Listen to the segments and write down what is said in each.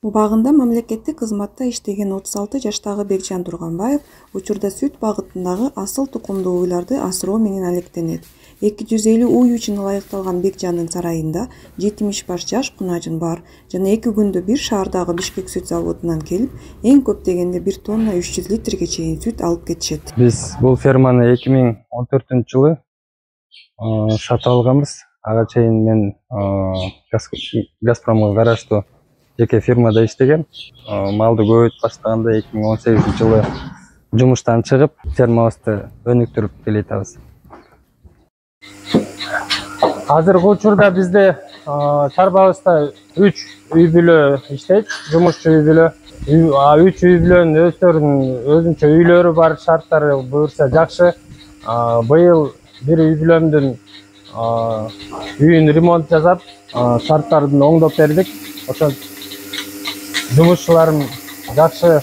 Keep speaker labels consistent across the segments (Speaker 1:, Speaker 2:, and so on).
Speaker 1: Убагында мамлекеттик кызматта иштеген 36 жаштагы Бекжан Турганбаев учурда сүт багытындагы асыл тукумдуу уйларды асыроо менен алектенет. 250 уй үчүн ылайыкталган Бекжандын сарайында 70 баш жаш кунажын бар жана 2 күндө бир шаардагы Бишкек сүт заводунан келип, эң көп дегенде 1 тонна 300 литрге чейин сүт алып кетишет.
Speaker 2: Биз бул ферманы 2014-жылы сатып алганбыз. Ага чейин мен Газпромго караштуу жеке фирмада иштегем. Малды көбөйтүп баштаганда 2018-жылы жумуштан чыгып, фермабызды өнүктүрүп келатабыз. Азыркы учурда бизде чарбабызда 3 үй бүлө иштейт, жумушчу үй бүлө. 3 үй бүлөнүн өзүнчө үйлөрү бар, шарттары буюрса жакшы. Быйыл бир үй бүлөмдүн үйүн ремонт жасап, шарттарын оңдоп бердик. Ошо жумушчуларым жакшы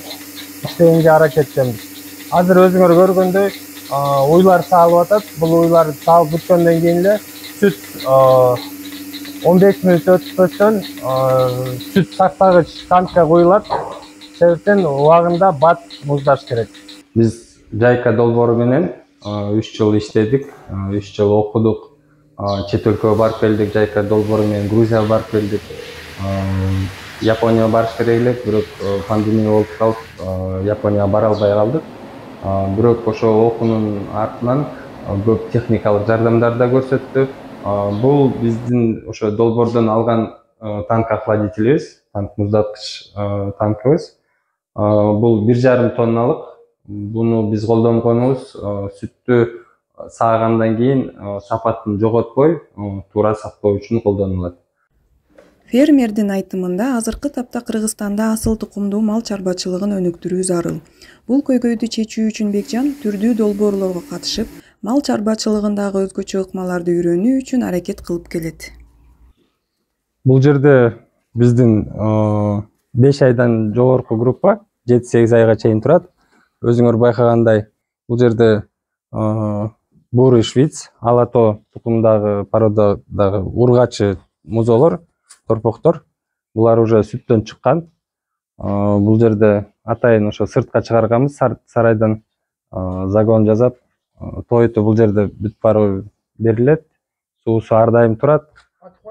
Speaker 2: иштегенге аракеттенбиз. Азыр өзүңөр көргөндөй уйлар саалып атат. Бул уйлар саалып бүткөндөн кийин эле сүт 15 мүнөт өтпөстөн сүт сактагыч танкка куюлат. Себептен убагында бат муздаш керек. Биз жайка долбоору менен 3 жыл иштедик, 3 жыл окудук. Чет өлкөгө барып келдик, жайка долбоору менен Грузияга барып келдик. Японияга барыш керек элек, бирок пандемия болуп калып, Японияга бара албай калдык. Бирок ошо окуунун артынан көп техникалык жардамдар да көрсөттү. Бул биздин ошо долбоордон алган танк охладителибиз, танк муздаткыч танкыбыз. Бул 1,5 тонналык. Буну биз колдонгонубуз сүттү саагандан кийин сапатын жоготпой, туура сактоо үчүн колдонулат.
Speaker 1: Фермердин айтымында азыркы тапта Кыргызстанда асыл тукумдуу мал чарбачылыгын өнүктүрүү зарыл. Бул көйгөйдү чечүү үчүн Бекжан түрдүү долбоорлорго катышып, мал чарбачылыгындагы өзгөчө ыкмаларды үйрөнүү үчүн аракет кылып келет.
Speaker 2: Бул жерде биздин 5 айдан жогорку группа 7-8 айга чейин турат. Өзүңөр байкагандай, бул жерде бурый швиц, алато тукумдагы породадагы ургачы музолор, торпоктор. Булар уже сүттөн чыккан. Бул жерде атайын ошо сыртка чыгарганбыз, сарайдан загон жасап, тойту бул жерде бүт баары берилет. Суусу ар дайым турат.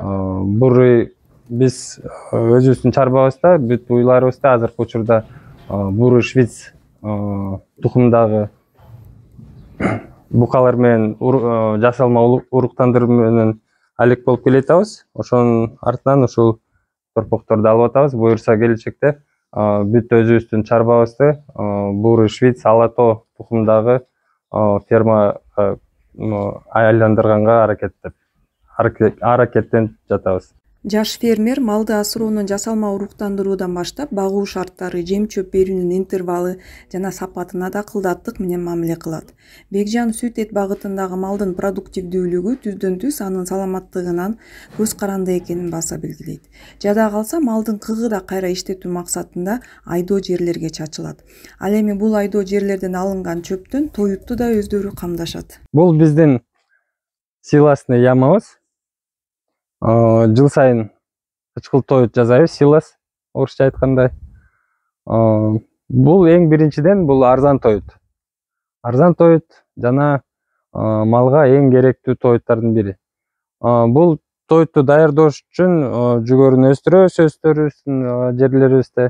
Speaker 2: Бурый биз өзүбүздүн чарбабызда, бүт уйларыбызда азыркы учурда бурый швиц тукумдагы букалар менен жасалма уруктандыруу менен алек болуп келатабыз. Ошонун артынан ушул торпокторду алып атабыз. Буюрса келечекте бүт өзүбүздүн чарбабызды бурый швиц, алато тукумдагы фермага айландырганга аракеттенип жатабыз.
Speaker 1: Жаш фермер малды асыроонун жасалма уруктандыруудан баштап багуу шарттары, жем-чөп берүүнүн интервалы жана сапатына да кылдаттык менен мамиле кылат. Бекжан сүт эт багытындагы малдын продуктивдүүлүгү түздөн-түз анын саламаттыгынан көз каранды экенин баса белгилейт. Жада калса малдын кыгы да кайра иштетүү максатында айдоо жерлерге чачылат. Ал эми бул айдоо жерлерден алынган чөптөн тоютту да өздөрү камдашат.
Speaker 2: Бул биздин силосный ямабыз. Жыл сайын кычкыл тоют жасайбыз, силос, орусча айткандай. Бул эң биринчиден бул арзан тоют. Арзан тоют жана малга эң керектүү тоюттардын бири. Бул тоютту даярдоош үчүн жүгөрүн өстүрөбүз, өстөрүбүздүн жерлерибизде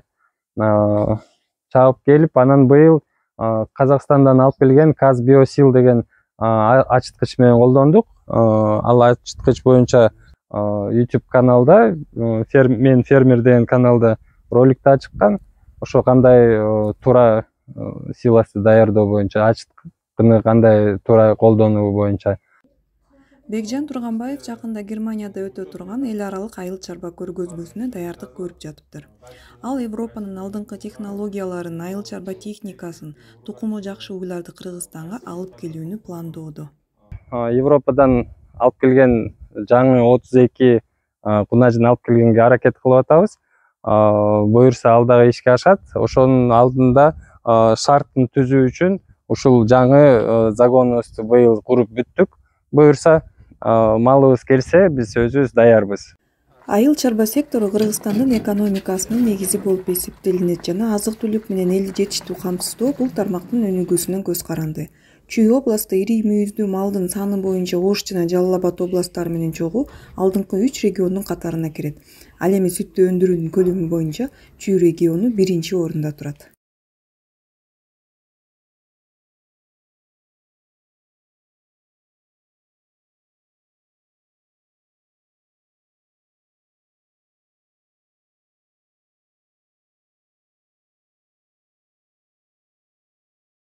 Speaker 2: чабып келип, анан быйыл Казакстандан алып келген Каз Биосил деген ачыткыч менен колдондук. Ал ачыткыч боюнча YouTube каналда, мен фермер деген каналда роликте чыккан. Ошо кандай туура силосты даярдоо боюнча, ачыткыны кандай туура колдонуу боюнча.
Speaker 1: Бекжан Турганбаев жакында Германияда өтө турган эл аралык айыл чарба көргөзмөсүнө даярдык көрүп жатыптыр. Ал Европанын алдыңкы технологияларын, айыл чарба техникасын, тукуму жакшы уйларды Кыргызстанга алып келүүнү пландоодо.
Speaker 2: Европадан алып келген жаңы 32 кунажын алып келгенге аракет кылып атабыз. Буюрса ал дагы ишке ашат. Ошонун алдында шарттын түзүү үчүн ушул жаңы загонубузду быйыл куруп бүттүк. Буюрса малыбыз келсе, биз өзүбүз даярбыз.
Speaker 1: Айыл чарба сектору Кыргызстандын экономикасынын негизи болуп эсептелинет жана азык-түлүк менен элди жетиштүү камсыздоо бул тармактын өнүгүүсүнө көз каранды. Чүй областы ири мүйүздүү малдын саны боюнча Ош жана Жалал Абад областтары менен чогуу алдыңкы 3 региондун катарына кирет. Ал эми сүттү өндүрүүнүн көлөмү боюнча Чүй региону 1-орунда турат.